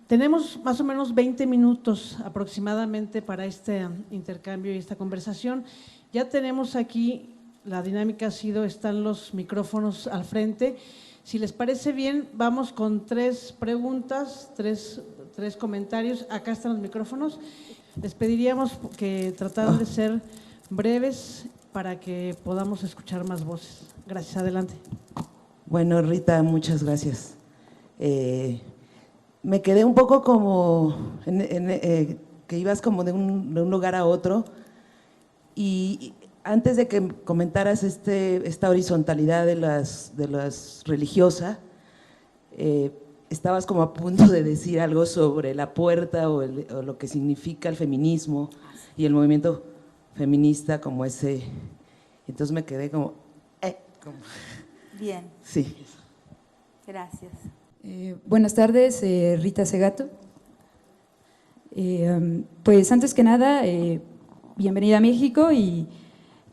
Tenemos más o menos 20 minutos aproximadamente para este intercambio y esta conversación. Ya tenemos aquí, la dinámica ha sido, están los micrófonos al frente. Si les parece bien, vamos con 3 preguntas, tres comentarios. Acá están los micrófonos. Les pediríamos que trataran de ser breves para que podamos escuchar más voces. Gracias, adelante. Bueno, Rita, muchas gracias. Me quedé un poco como que ibas como de un lugar a otro, y antes de que comentaras esta horizontalidad de las religiosas, estabas como a punto de decir algo sobre la puerta o lo que significa el feminismo y el movimiento feminista como ese. Entonces me quedé como. Bien. Sí. Gracias. Buenas tardes, Rita Segato. Pues antes que nada, bienvenida a México, y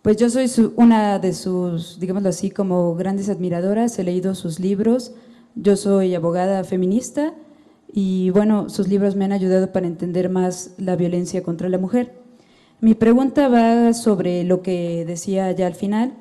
pues yo soy una de sus, digámoslo así, como grandes admiradoras. He leído sus libros. Yo soy abogada feminista y bueno, sus libros me han ayudado para entender más la violencia contra la mujer. Mi pregunta va sobre lo que decía ya al final.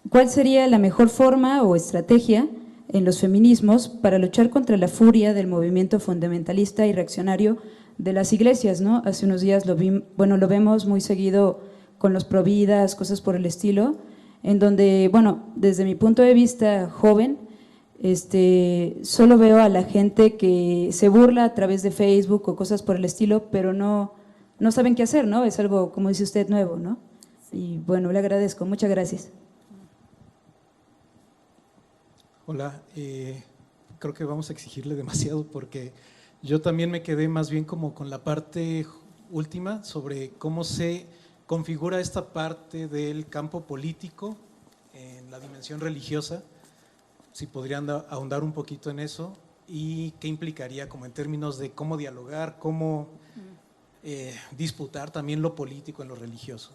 ¿Cuál sería la mejor forma o estrategia en los feminismos para luchar contra la furia del movimiento fundamentalista y reaccionario de las iglesias, ¿no? Hace unos días lo vemos muy seguido con los providas, cosas por el estilo, en donde, bueno, desde mi punto de vista joven, solo veo a la gente que se burla a través de Facebook o cosas por el estilo, pero no saben qué hacer, ¿no? Es algo, como dice usted, nuevo, ¿no? Y bueno, le agradezco, muchas gracias. Hola, creo que vamos a exigirle demasiado porque yo también me quedé más bien como con la parte última sobre cómo se configura esta parte del campo político en la dimensión religiosa, si podrían ahondar un poquito en eso y qué implicaría como en términos de cómo dialogar, cómo disputar también lo político en lo religioso.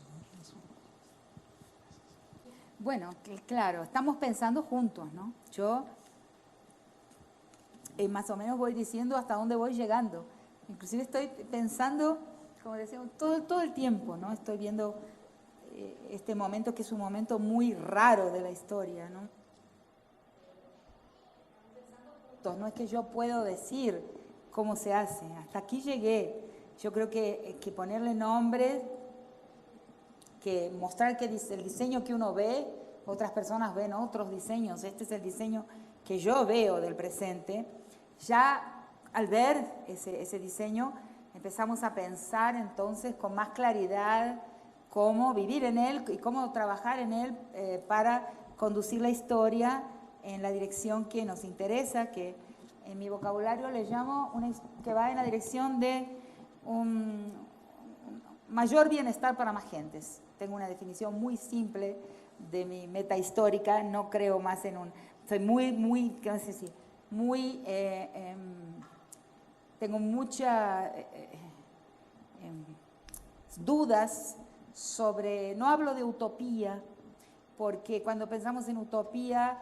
Bueno, claro, estamos pensando juntos, ¿no? Yo más o menos voy diciendo hasta dónde voy llegando. Inclusive estoy pensando, como decíamos, todo el tiempo, ¿no? Estoy viendo este momento que es un momento muy raro de la historia, ¿no? No es que yo puedo decir cómo se hace, hasta aquí llegué. Yo creo que ponerle nombre, que mostrar que el diseño que uno ve, otras personas ven otros diseños, este es el diseño que yo veo del presente. Ya al ver ese diseño empezamos a pensar entonces con más claridad cómo vivir en él y cómo trabajar en él para conducir la historia en la dirección que nos interesa, que en mi vocabulario le llamo que va en la dirección de un mayor bienestar para más gentes. Tengo una definición muy simple de mi meta histórica, no creo más en soy muy, ¿qué vas a decir? Tengo muchas dudas sobre, no hablo de utopía, porque cuando pensamos en utopía,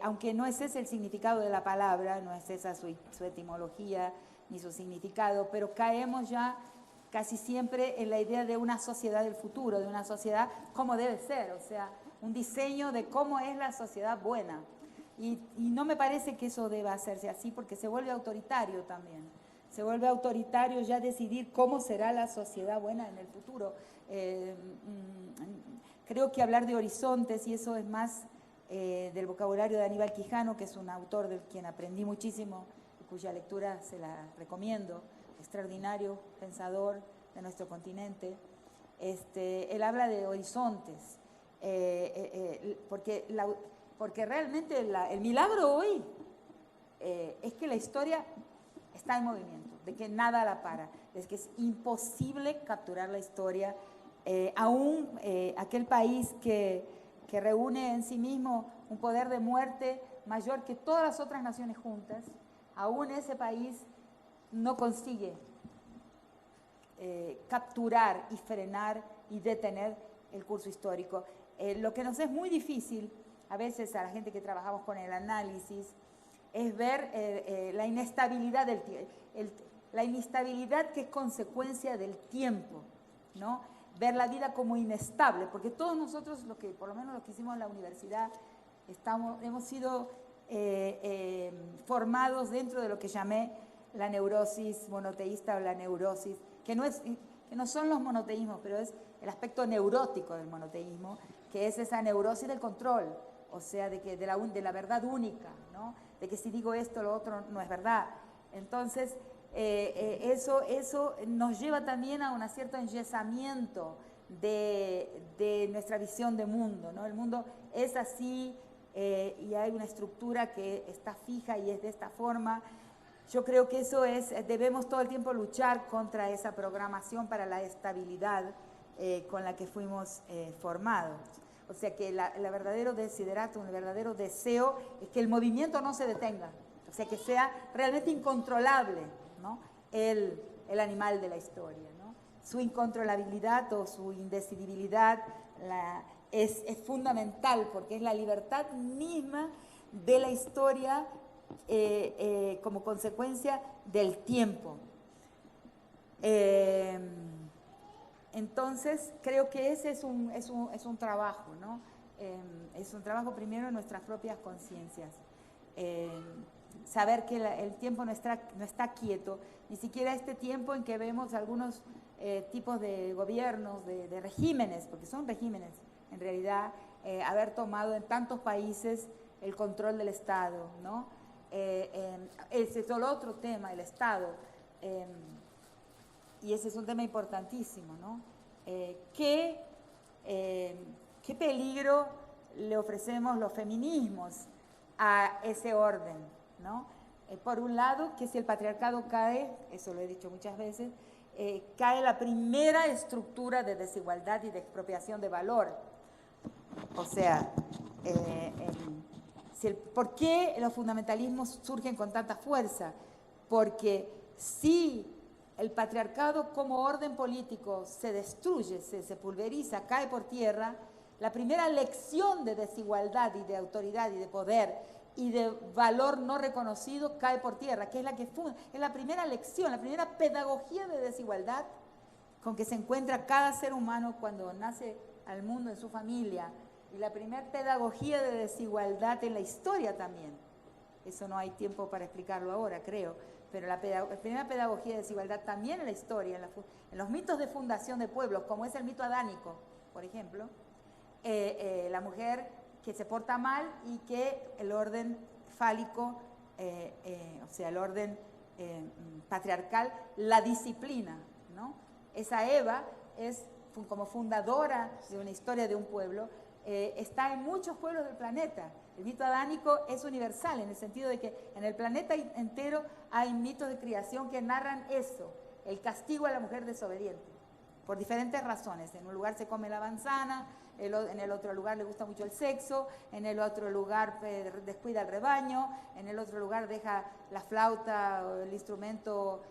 aunque no es ese el significado de la palabra, no es esa su etimología ni su significado, pero caemos ya casi siempre en la idea de una sociedad del futuro, de una sociedad como debe ser, o sea, un diseño de cómo es la sociedad buena. Y no me parece que eso deba hacerse así, porque se vuelve autoritario también. Se vuelve autoritario ya decidir cómo será la sociedad buena en el futuro. Creo que hablar de horizontes, y eso es más del vocabulario de Aníbal Quijano, que es un autor del quien aprendí muchísimo, y cuya lectura se la recomiendo, extraordinario pensador de nuestro continente. Él habla de horizontes, porque realmente el milagro hoy es que la historia está en movimiento, de que nada la para, es que es imposible capturar la historia, aún aquel país que reúne en sí mismo un poder de muerte mayor que todas las otras naciones juntas, aún ese país no consigue capturar y frenar y detener el curso histórico. Lo que nos es muy difícil, a veces a la gente que trabajamos con el análisis, es ver la inestabilidad la inestabilidad que es consecuencia del tiempo, ¿no? Ver la vida como inestable, porque todos nosotros, por lo menos los que hicimos en la universidad, hemos sido formados dentro de lo que llamé la neurosis monoteísta o la neurosis, que no son los monoteísmos, pero es el aspecto neurótico del monoteísmo, que es esa neurosis del control, o sea, de la verdad única, ¿no? De que si digo esto, lo otro no es verdad. Entonces, eso nos lleva también a un cierto enyesamiento de nuestra visión de mundo, ¿no? El mundo es así y hay una estructura que está fija y es de esta forma. Yo creo que debemos todo el tiempo luchar contra esa programación para la estabilidad con la que fuimos formados. O sea que el verdadero desiderato, el verdadero deseo es que el movimiento no se detenga, o sea que sea realmente incontrolable, ¿no? el animal de la historia, ¿no? Su incontrolabilidad o su indecidibilidad es fundamental porque es la libertad misma de la historia como consecuencia del tiempo. Entonces, creo que ese es un trabajo, ¿no? Es un trabajo primero en nuestras propias conciencias. Saber que el tiempo no está quieto, ni siquiera este tiempo en que vemos algunos tipos de gobiernos, de regímenes, porque son regímenes, en realidad, haber tomado en tantos países el control del Estado, ¿no? Ese es el otro tema, el Estado. Y ese es un tema importantísimo, ¿no? ¿Qué peligro le ofrecemos los feminismos a ese orden, ¿no? Por un lado, que si el patriarcado cae, eso lo he dicho muchas veces, cae la primera estructura de desigualdad y de expropiación de valor. O sea, ¿por qué los fundamentalismos surgen con tanta fuerza? Porque si el patriarcado como orden político se destruye, se pulveriza, cae por tierra, la primera lección de desigualdad y de autoridad y de poder y de valor no reconocido cae por tierra, que es la primera lección, la primera pedagogía de desigualdad con que se encuentra cada ser humano cuando nace al mundo en su familia, y la primera pedagogía de desigualdad en la historia también. Eso no hay tiempo para explicarlo ahora, creo, pero la primera pedagogía de desigualdad también en la historia, en los mitos de fundación de pueblos, como es el mito adánico, por ejemplo, la mujer que se porta mal y que el orden fálico, o sea, el orden patriarcal, la disciplina, ¿no? Esa Eva es como fundadora de una historia de un pueblo, está en muchos pueblos del planeta. El mito adánico es universal en el sentido de que en el planeta entero hay mitos de creación que narran eso, el castigo a la mujer desobediente, por diferentes razones. En un lugar se come la manzana, en el otro lugar le gusta mucho el sexo, en el otro lugar descuida el rebaño, en el otro lugar deja la flauta o el instrumento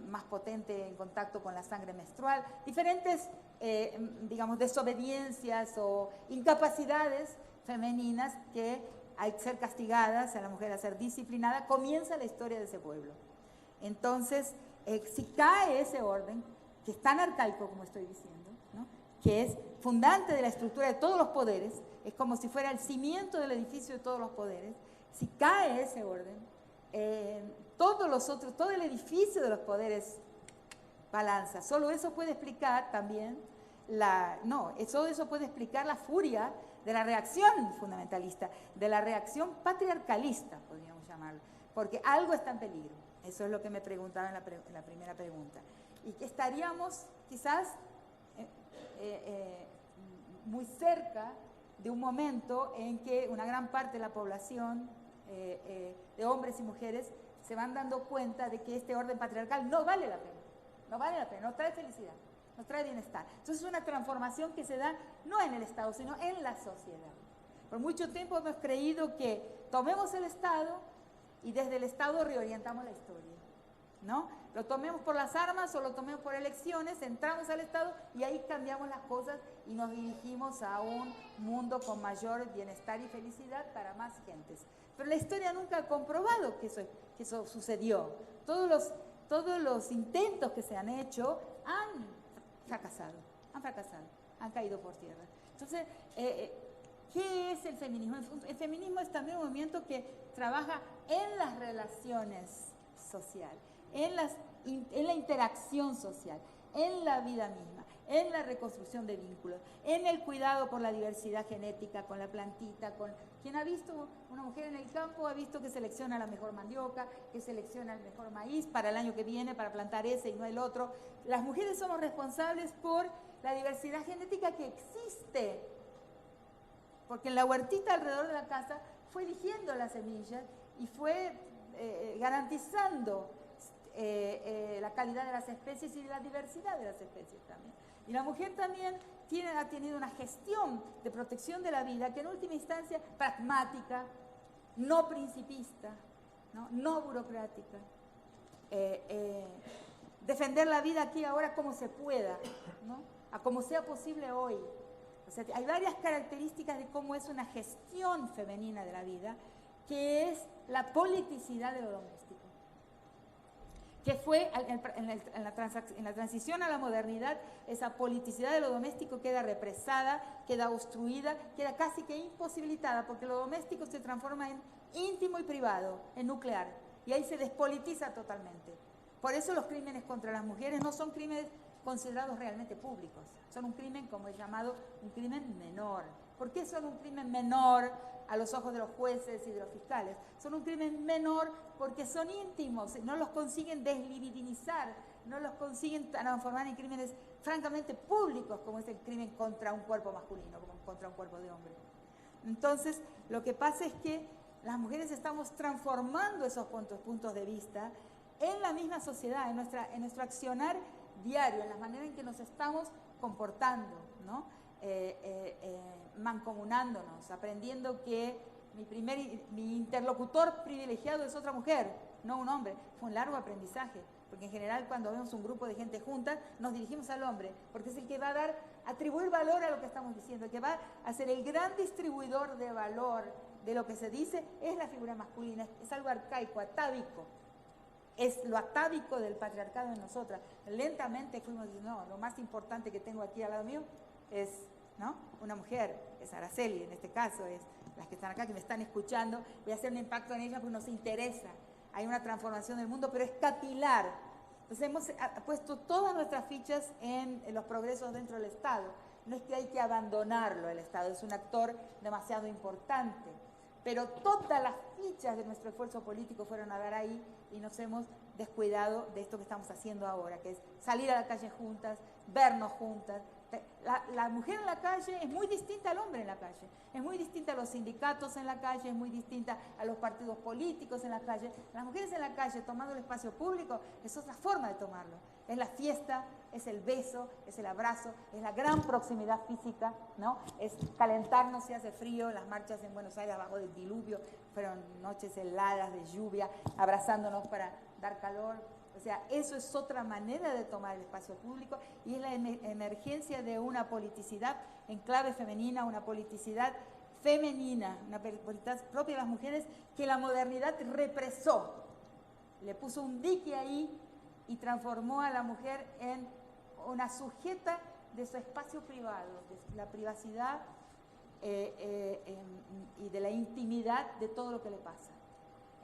más potente en contacto con la sangre menstrual. Diferentes, digamos, desobediencias o incapacidades femeninas que al ser castigadas, a la mujer a ser disciplinada, comienza la historia de ese pueblo. Entonces, si cae ese orden, que es tan arcaico como estoy diciendo, ¿no? Que es fundante de la estructura de todos los poderes, es como si fuera el cimiento del edificio de todos los poderes, si cae ese orden, todo el edificio de los poderes balanza. Solo eso puede explicar también eso puede explicar la furia de la reacción fundamentalista, de la reacción patriarcalista, podríamos llamarlo, porque algo está en peligro. Eso es lo que me preguntaba en la primera pregunta. Y que estaríamos quizás muy cerca de un momento en que una gran parte de la población, de hombres y mujeres, se van dando cuenta de que este orden patriarcal no vale la pena, no trae felicidad, no trae bienestar. Entonces es una transformación que se da no en el Estado, sino en la sociedad. Por mucho tiempo hemos creído que tomemos el Estado y desde el Estado reorientamos la historia. ¿no? Lo tomemos por las armas o lo tomemos por elecciones, entramos al Estado y ahí cambiamos las cosas y nos dirigimos a un mundo con mayor bienestar y felicidad para más gentes. Pero la historia nunca ha comprobado que eso sucedió. Todos los intentos que se han hecho han fracasado, han caído por tierra. Entonces, ¿qué es el feminismo? El feminismo es también un movimiento que trabaja en las relaciones sociales, en la interacción social, en la vida misma, en la reconstrucción de vínculos, en el cuidado por la diversidad genética, con la plantita, con quien ha visto una mujer en el campo, ha visto que selecciona la mejor mandioca, que selecciona el mejor maíz para el año que viene, para plantar ese y no el otro. Las mujeres somos responsables por la diversidad genética que existe, porque en la huertita alrededor de la casa fue eligiendo las semillas y fue garantizando la calidad de las especies y la diversidad de las especies también. Y la mujer también ha tenido una gestión de protección de la vida que en última instancia pragmática, no principista, no burocrática. Defender la vida aquí ahora como se pueda, ¿no? A como sea posible hoy. O sea, hay varias características de cómo es una gestión femenina de la vida, que es la politicidad de lo doméstico, que fue en la transición a la modernidad, esa politicidad de lo doméstico queda represada, queda obstruida, queda casi que imposibilitada, porque lo doméstico se transforma en íntimo y privado, en nuclear, y ahí se despolitiza totalmente. Por eso los crímenes contra las mujeres no son crímenes considerados realmente públicos, son un crimen, como es llamado, un crimen menor. ¿Por qué son un crimen menor a los ojos de los jueces y de los fiscales? Son un crimen menor porque son íntimos, no los consiguen deslibidinizar, no los consiguen transformar en crímenes francamente públicos, como es el crimen contra un cuerpo masculino, como contra un cuerpo de hombre. Entonces, lo que pasa es que las mujeres estamos transformando esos puntos de vista en la misma sociedad, en nuestro accionar diario, en la manera en que nos estamos comportando, ¿no? Mancomunándonos, aprendiendo que mi interlocutor privilegiado es otra mujer, no un hombre. Fue un largo aprendizaje, porque en general cuando vemos un grupo de gente junta, nos dirigimos al hombre, porque es el que va a atribuir valor a lo que estamos diciendo, el que va a ser el gran distribuidor de valor de lo que se dice, es la figura masculina, es algo arcaico, atávico. Es lo atávico del patriarcado en nosotras. Lentamente fuimos diciendo, no, lo más importante que tengo aquí al lado mío es, ¿no?, una mujer, es Araceli en este caso, es las que están acá, que me están escuchando, voy a hacer un impacto en ella porque nos interesa. Hay una transformación del mundo, pero es capilar. Entonces hemos puesto todas nuestras fichas en los progresos dentro del Estado. No es que hay que abandonarlo, el Estado es un actor demasiado importante, pero todas las fichas de nuestro esfuerzo político fueron a dar ahí y nos hemos descuidado de esto que estamos haciendo ahora, que es salir a la calle juntas, vernos juntas. La mujer en la calle es muy distinta al hombre en la calle, es muy distinta a los sindicatos en la calle, es muy distinta a los partidos políticos en la calle. Las mujeres en la calle tomando el espacio público es otra forma de tomarlo. Es la fiesta, es el beso, es el abrazo, es la gran proximidad física, ¿no? Es calentarnos si hace frío. Las marchas en Buenos Aires abajo del diluvio fueron noches heladas de lluvia, abrazándonos para dar calor. O sea, eso es otra manera de tomar el espacio público y es la emergencia de una politicidad en clave femenina, una politicidad femenina, una politicidad propia de las mujeres que la modernidad represó. Le puso un dique ahí y transformó a la mujer en una sujeta de su espacio privado, de la privacidad y de la intimidad de todo lo que le pasa.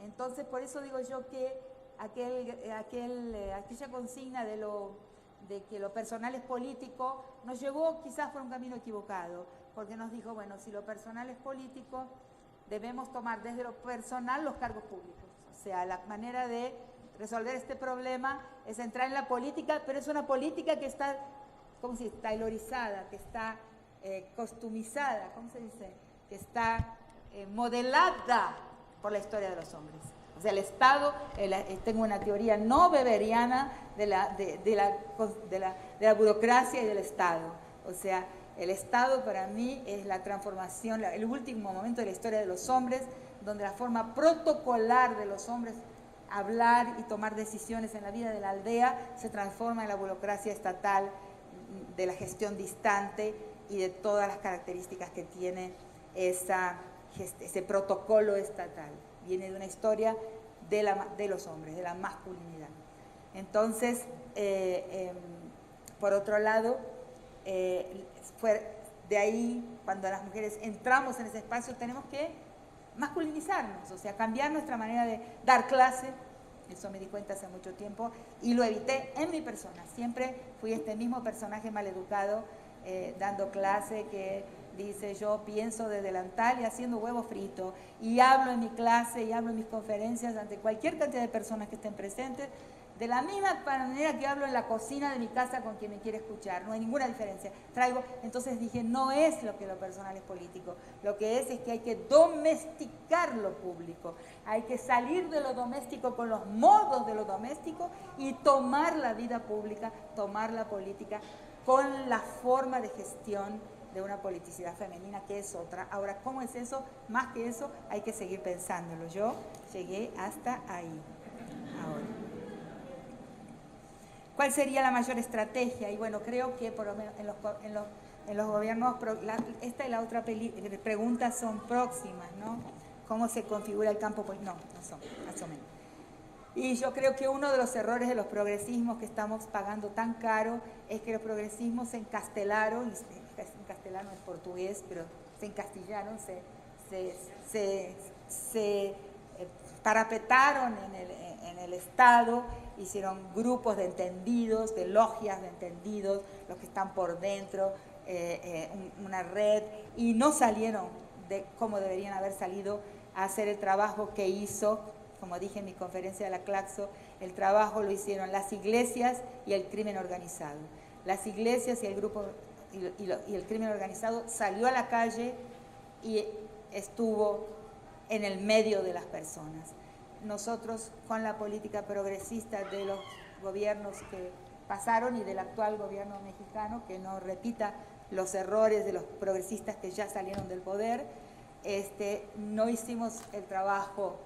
Entonces, por eso digo yo que aquella consigna de que lo personal es político nos llevó quizás por un camino equivocado, porque nos dijo, bueno, si lo personal es político, debemos tomar desde lo personal los cargos públicos. O sea, la manera de resolver este problema es entrar en la política, pero es una política que está, ¿cómo se dice?, taylorizada, que está costumizada, ¿cómo se dice?, que está modelada por la historia de los hombres. O sea, el Estado, tengo una teoría no weberiana de la burocracia y del Estado. O sea, el Estado para mí es la transformación, el último momento de la historia de los hombres, donde la forma protocolar de los hombres hablar y tomar decisiones en la vida de la aldea se transforma en la burocracia estatal de la gestión distante y de todas las características que tiene ese protocolo estatal. Viene de una historia de los hombres, de la masculinidad. Entonces, por otro lado, fue de ahí, cuando las mujeres entramos en ese espacio, tenemos que masculinizarnos, o sea, cambiar nuestra manera de dar clase. Eso me di cuenta hace mucho tiempo y lo evité en mi persona. Siempre fui este mismo personaje maleducado dando clase que dice: yo pienso de delantal y haciendo huevo frito, y hablo en mi clase y hablo en mis conferencias ante cualquier cantidad de personas que estén presentes, de la misma manera que hablo en la cocina de mi casa con quien me quiere escuchar. No hay ninguna diferencia. Entonces dije, no es lo que lo personal es político. Lo que es que hay que domesticar lo público. Hay que salir de lo doméstico con los modos de lo doméstico y tomar la vida pública, tomar la política con la forma de gestión de una politicidad femenina, que es otra. Ahora, ¿cómo es eso? Más que eso, hay que seguir pensándolo. Yo llegué hasta ahí. Ahora, ¿cuál sería la mayor estrategia? Y bueno, creo que por lo menos en los gobiernos, esta y la otra pregunta son próximas, ¿no? ¿Cómo se configura el campo? Pues no son, más o menos. Y yo creo que uno de los errores de los progresismos que estamos pagando tan caro es que los progresismos se encastelaron, en castellano es portugués, pero se encastillaron, se parapetaron en el Estado, hicieron grupos de entendidos, de logias de entendidos, los que están por dentro, una red, y no salieron de cómo deberían haber salido a hacer el trabajo que hizo, como dije en mi conferencia de la Claxo, el trabajo lo hicieron las iglesias y el crimen organizado. Las iglesias y el grupo y el crimen organizado salió a la calle y estuvo en el medio de las personas. Nosotros, con la política progresista de los gobiernos que pasaron y del actual gobierno mexicano, que no repita los errores de los progresistas que ya salieron del poder, no hicimos el trabajo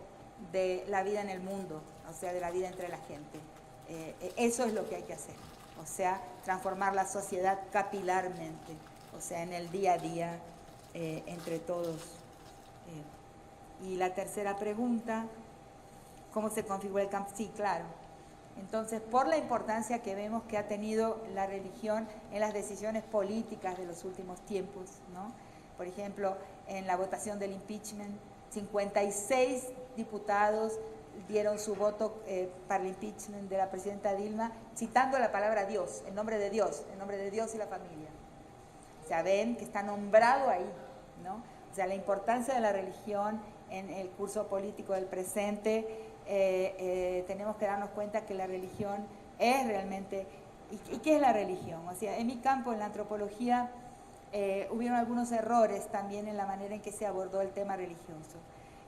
de la vida en el mundo, o sea, de la vida entre la gente. Eso es lo que hay que hacer, o sea, transformar la sociedad capilarmente, o sea, en el día a día, entre todos. Y la tercera pregunta, ¿cómo se configura el campo? Sí, claro. Entonces, por la importancia que vemos que ha tenido la religión en las decisiones políticas de los últimos tiempos, ¿no? Por ejemplo, en la votación del impeachment, 56 diputados dieron su voto para el impeachment de la presidenta Dilma, citando la palabra Dios, el nombre de Dios y la familia. O sea, ven que está nombrado ahí, ¿no? O sea, la importancia de la religión en el curso político del presente, tenemos que darnos cuenta que la religión es realmente... ¿Y qué es la religión? O sea, en mi campo, en la antropología, hubieron algunos errores también en la manera en que se abordó el tema religioso.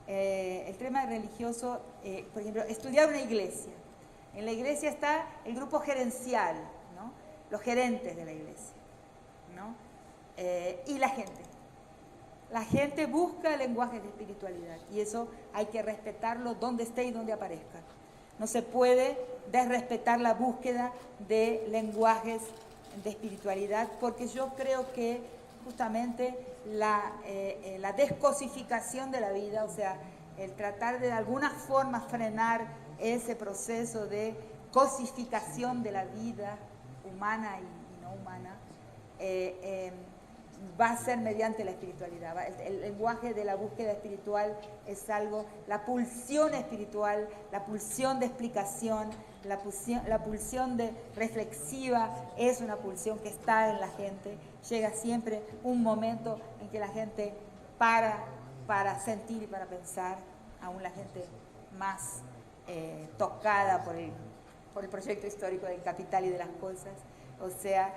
El tema religioso, por ejemplo, estudiar una iglesia. En la iglesia está el grupo gerencial, ¿no? Los gerentes de la iglesia, ¿no? Y la gente. La gente busca lenguajes de espiritualidad y eso hay que respetarlo donde esté y donde aparezca. No se puede desrespetar la búsqueda de lenguajes de espiritualidad, porque yo creo que justamente la descosificación de la vida, o sea, el tratar de alguna forma frenar ese proceso de cosificación de la vida humana y no humana, va a ser mediante la espiritualidad. El lenguaje de la búsqueda espiritual es algo, la pulsión espiritual, la pulsión de explicación, la pulsión de reflexiva es una pulsión que está en la gente. Llega siempre un momento en que la gente para sentir y para pensar, aún la gente más tocada por el proyecto histórico del capital y de las cosas. O sea,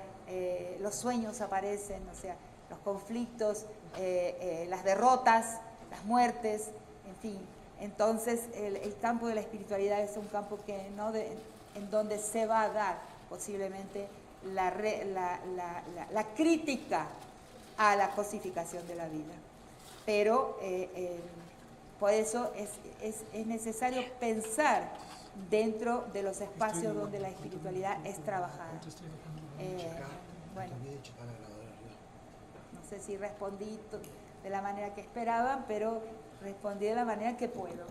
los sueños aparecen, o sea, los conflictos, las derrotas, las muertes, en fin. Entonces, el campo de la espiritualidad es un campo que en donde se va a dar posiblemente la crítica a la cosificación de la vida. Pero Por eso es necesario pensar dentro de los espacios donde la espiritualidad es trabajada. Bueno, no sé si respondí de la manera que esperaban, pero respondí de la manera que puedo.